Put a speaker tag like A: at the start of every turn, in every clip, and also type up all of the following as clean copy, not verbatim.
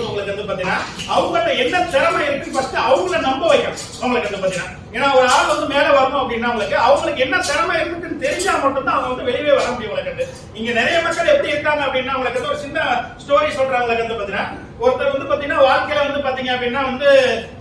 A: போது உங்களுக்கு வந்து பாத்தீங்கன்னா அவங்ககிட்ட என்ன திறமை இருக்குன்னு ஃபர்ஸ்ட் அவங்கள நம்ப வைக்கணும். உங்களுக்கு வந்து பாத்தீங்கன்னா ஏன்னா ஒரு ஆள் வந்து மேல வரணும் அப்படின்னா அவங்களுக்கு என்ன திறமை இருக்குன்னு தெரிஞ்சா மட்டும்தான் அவங்க வந்து வெளியே வர முடியும். உங்களுக்கு இங்க நிறைய மக்கள் எப்படி இருக்காங்க அப்படின்னா உங்களுக்கு ஒரு சின்ன ஸ்டோரி சொல்றாங்க. வந்து பாத்தீங்கன்னா ஒருத்தர் வந்து பாத்தீங்கன்னா வாழ்க்கையில வந்து பாத்தீங்க அப்படின்னா வந்து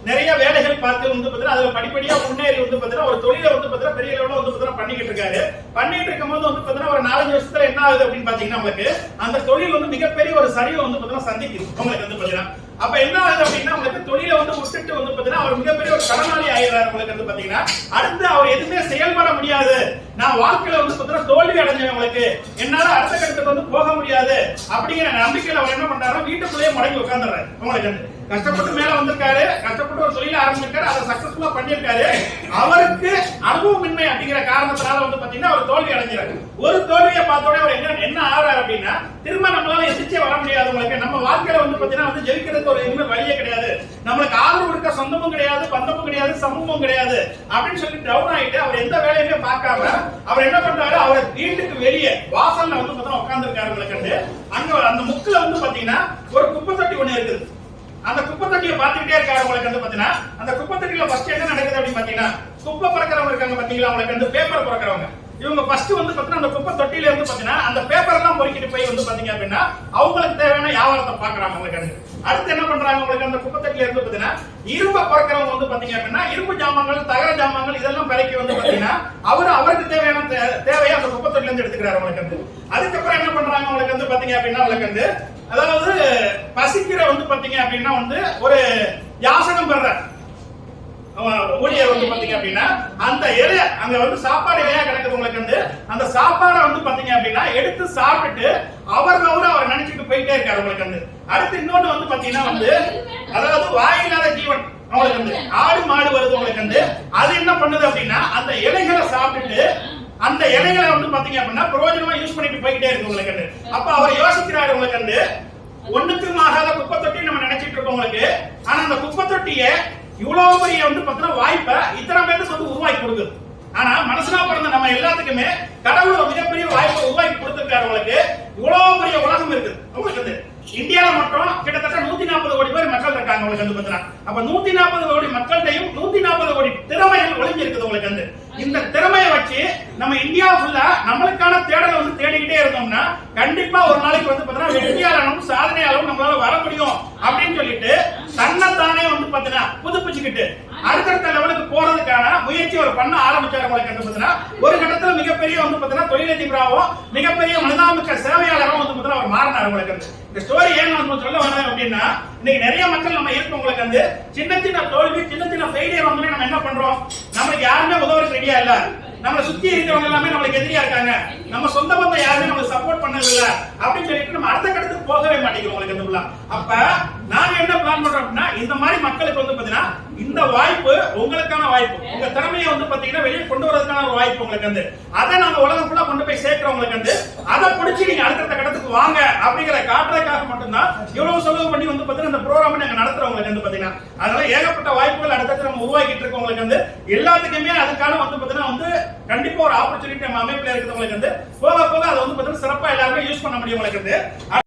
A: நிறைய வேலைகள் பார்த்து வந்து பாத்தீங்கன்னா அதுல படிப்படியா முன்னேறி வந்து பாத்தீங்கன்னா ஒரு தொழிலை வந்து பாத்தீங்கன்னா பெரிய லெவல்ல வந்து பாத்தீங்கன்னா பண்ணிக்கிட்டு இருக்காரு. பண்ணிட்டு இருக்கும் போது வந்து பாத்தீங்கன்னா ஒரு 4-5 வருஷத்துல என்ன ஆகுது அப்படின்னு பாத்தீங்கன்னா உங்களுக்கு அந்த தொழில் வந்து மிகப்பெரிய ஒரு சரிவை வந்து பாத்தீங்கன்னா சந்திக்குது. உங்களுக்கு வந்து பாத்தீங்கன்னா அப்ப என்ன ஆகுது அப்படின்னா உங்களுக்கு தொழிலை வந்து விட்டுட்டு வந்து பாத்தீங்கன்னா அவர் மிகப்பெரிய ஒரு கடனாளி ஆயிடுறாரு. உங்களுக்கு வந்து பாத்தீங்கன்னா அடுத்து அவர் எதுவுமே செயல்பட முடியாது. நான் வாழ்க்கையில வந்து பாத்தீங்கன்னா தோல்வி அடைஞ்சேன். உங்களுக்கு என்னால அடுத்த கட்டத்துக்கு வந்து போக முடியாது அப்படிங்கிற நம்பிக்கையில அவர் என்ன பண்றாரு, வீட்டுக்குள்ளேயே முடங்கி உட்கார்ந்துறாரு. உங்களுக்கு கஷ்டப்பட்டு மேல வந்திருக்காரு, கஷ்டப்பட்டு ஒரு தொழில ஆரம்பிச்சிருக்காரு, அதை சக்சஸ்ஃபுல்லா பண்ணிருக்காரு. அவருக்கு அனுபவமின்மை அப்படிங்கிற காரணத்தினால வந்து பாத்தீங்கன்னா அவர் தோல்வி அடைஞ்சாரு. ஒரு தோல்வியை பார்த்தோட அவர் என்ன ஆறாரு அப்படின்னா திரும்ப நம்மளால எதிர்த்தே வர முடியாது. உங்களுக்கு நம்ம வாழ்க்கையில வந்து பாத்தீங்கன்னா வந்து ஜெயிக்கிறதுக்கு ஒரு எதுவுமே வழியே கிடையாது. நம்மளுக்கு ஆதரவு இருக்க சொந்தமும் கிடையாது, பந்தமும் கிடையாது, சமூகமும் கிடையாது அப்படின்னு சொல்லி டவுன் ஆயிட்டு அவர் எந்த வேலையுமே பார்க்காம அவர் என்ன பண்றாரு, அவர் வீட்டுக்கு வெளியே வாசல்ல வந்து பாத்தீங்கன்னா உட்கார்ந்து இருக்காரு. உங்களுக்கு அங்க அந்த முக்குல வந்து பாத்தீங்கன்னா ஒரு குப்பை தொட்டி ஒண்ணு இருக்குது. அந்த குப்பை தொட்டியை பார்த்துக்கிட்டே இருக்காரு. உங்களுக்கு வந்து பாத்தீங்கன்னா அந்த குப்பை தொட்டியில ஃபர்ஸ்ட் என்ன நடக்குது அப்படின்னு பாத்தீங்கன்னா குப்பை பறக்கிறவங்க இருக்காங்க பாத்தீங்களா, உங்களுக்கு வந்து பேப்பர் பறக்கிறவங்க. இவங்க ஃபர்ஸ்ட் வந்து பாத்தீங்கன்னா அந்த குப்பை தொட்டியில இருந்து பாத்தீங்கன்னா அந்த பேப்பர் எல்லாம் பொறுக்கிட்டு போய் வந்து பாத்தீங்க அப்படின்னா அவங்களுக்கு தேவையான வியாபாரத்தை பாக்குறாங்க. உங்களுக்கு அடுத்து என்ன பண்றாங்க, உங்களுக்கு அந்த குப்பை தொட்டியில இருந்து பாத்தீங்கன்னா இரும்பு பறக்கிறவங்க வந்து பாத்தீங்க அப்படின்னா இரும்பு ஜாமான்கள், தகர ஜாமான்கள் இதெல்லாம் பிறக்கி வந்து பாத்தீங்கன்னா அவருக்கு தேவையான தேவையை அந்த குப்பை தொட்டில இருந்து எடுத்துக்கிறாரு. உங்களுக்கு அதுக்கப்புறம் என்ன பண்றாங்க, உங்களுக்கு வந்து பாத்தீங்க அப்படின்னா உங்களுக்கு வந்து அதாவது பசிக்கிற வந்து பாத்தீங்க அப்படின்னா வந்து ஒரு யாசகம் பெற ஊழியர் வந்து பாத்தீங்க அப்படின்னா அந்த இலைய அங்க வந்து சாப்பாடு இலையா கிடக்குது. உங்களுக்கு வந்து அந்த சாப்பாடை வந்து பாத்தீங்க அப்படின்னா எடுத்து சாப்பிட்டு அவர் நினைச்சிட்டு போயிட்டே இருக்காரு. உங்களுக்கு வந்து அடுத்து இன்னொன்னு வந்து பாத்தீங்கன்னா வந்து அதாவது வாயில்லாத ஜீவன் அவங்களுக்கு வந்து ஆடு மாடு வருது. உங்களுக்கு வந்து அது என்ன பண்ணுது அப்படின்னா அந்த இலைகளை சாப்பிட்டுட்டு அந்த இலைகளை வந்து பாத்தீங்க அப்படின்னா பிரயோஜனமா யூஸ் பண்ணிட்டு போயிட்டே இருக்கு. உங்களுக்கு அப்ப அவர் யோசிக்கிறாரு. உங்களுக்கு வந்து ஒண்ணுக்கும் ஆகாத குப்பை தொட்டி நம்ம நினைச்சிட்டு இருக்கோம். உங்களுக்கு ஆனா அந்த குப்பை தொட்டிய இவ்வளவு பெரிய வந்து பாத்தீங்கன்னா வாய்ப்பை இத்தனை பேருக்கு வந்து உருவாக்கி கொடுக்குது. ஆனா மனசுனா பிறந்த நம்ம எல்லாத்துக்குமே கடவுள் ஒரு மிகப்பெரிய வாய்ப்பை உருவாக்கி கொடுத்திருக்காரு. உங்களுக்கு இவ்வளவு பெரிய உலகம் இருக்குது. உங்களுக்கு வந்து இந்தியால மட்டும் கிட்டத்தட்ட 140 கோடி பேர் மக்கள் இருக்காங்க. உங்களுக்கு வந்து பாத்தீங்கன்னா அப்ப 140 கோடி மக்கள்கிட்டையும் 140 கோடி திறமைகள் ஒளிஞ்சு இருக்குது. உங்களுக்கு வந்து இந்த திறமையை வச்சு நம்ம இந்தியா ஃபுல்லா நம்மளுக்கான தேடலை வந்து தேடிக்கிட்டே இருந்தோம்னா கண்டிப்பா ஒரு நாளைக்கு வந்து பாத்தீங்கன்னா வெற்றியாளனும் சாதனையாளரும் நம்மளால வர முடியும் அப்படின்னு சொல்லிட்டு தன்னைத்தானே வந்து பாத்தீங்கன்னா புதுப்பிச்சுக்கிட்டு அடுத்தடுத்த லெவலுக்கு போறதுக்கான முயற்சி அவர் பண்ண ஆரம்பிச்சாரு. உங்களுக்கு வந்து பாத்தீங்கன்னா ஒரு கட்டத்துல மிகப்பெரிய வந்து பாத்தீங்கன்னா தொழிலதிபராகவும் மிகப்பெரிய மனிதாமிக்க சேவையாளரும் வந்து பாத்தீங்கன்னா அவர் மாறினார். உங்களுக்கு இந்த ஸ்டோரி ஏன் நம்ம சொல்ல வரேன் அப்படின்னா இன்னைக்கு நிறைய மக்கள் நம்ம இருக்கு. உங்களுக்கு வந்து சின்ன சின்ன தோல்வி, சின்ன சின்ன ஃபெயிலியர் வந்து நம்ம என்ன பண்றோம், நம்மளுக்கு யாருமே உதவுறதுக்கு ரெடியா இல்ல, நம்மளை சுத்தி இருக்கிறவங்க எல்லாமே நம்மளுக்கு எதிரியா இருக்காங்க, நம்ம சொந்த பந்தம் யாருமே நம்மளுக்கு சப்போர்ட் பண்ணவே இல்ல அப்படின்னு சொல்லிட்டு நம்ம அடுத்த கட்டத்துக்கு போகவே மாட்டேங்கிறோம். உங்களுக்கு அப்ப நாங்க என்ன பிளான் பண்றோம் அப்படின்னா இந்த மாதிரி மக்களுக்கு வந்து பாத்தீங்கன்னா இந்த வாய்ப்பு உங்களுக்கான வாய்ப்பு, உங்க திறமையை வந்து பாத்தீங்கன்னா வெளியே கொண்டு வரதுக்கான ஒரு வாய்ப்பு. உங்களுக்கு வந்து அதை நாங்க உலகம் ஃபுல்லா கொண்டு போய் சேர்க்கிறோம். உங்களுக்கு வந்து அதை பிடிச்சி நீங்க அடுத்த கட்டத்துக்கு வாங்க அப்படிங்கிற காட்டுறதுக்காக மட்டும்தான் இவ்வளவு செலவு பண்ணி வந்து பாத்தீங்கன்னா இந்த ப்ரோக்ராம் நாங்க நடத்துறோம். உங்களுக்கு வந்து பாத்தீங்கன்னா அதனால ஏகப்பட்ட வாய்ப்புகள் அடுத்தது நம்ம உருவாக்கிட்டு இருக்கோம். உங்களுக்கு வந்து எல்லாத்துக்குமே அதுக்கான வந்து பாத்தீங்கன்னா வந்து கண்டிப்பா ஒரு ஆப்பர்ச்சுனிட்டி நம்ம அமைப்புல இருக்கிறவங்களுக்கு வந்து போக போக அதை வந்து பாத்தீங்கன்னா சிறப்பா எல்லாருமே யூஸ் பண்ண முடியும். உங்களுக்கு வந்து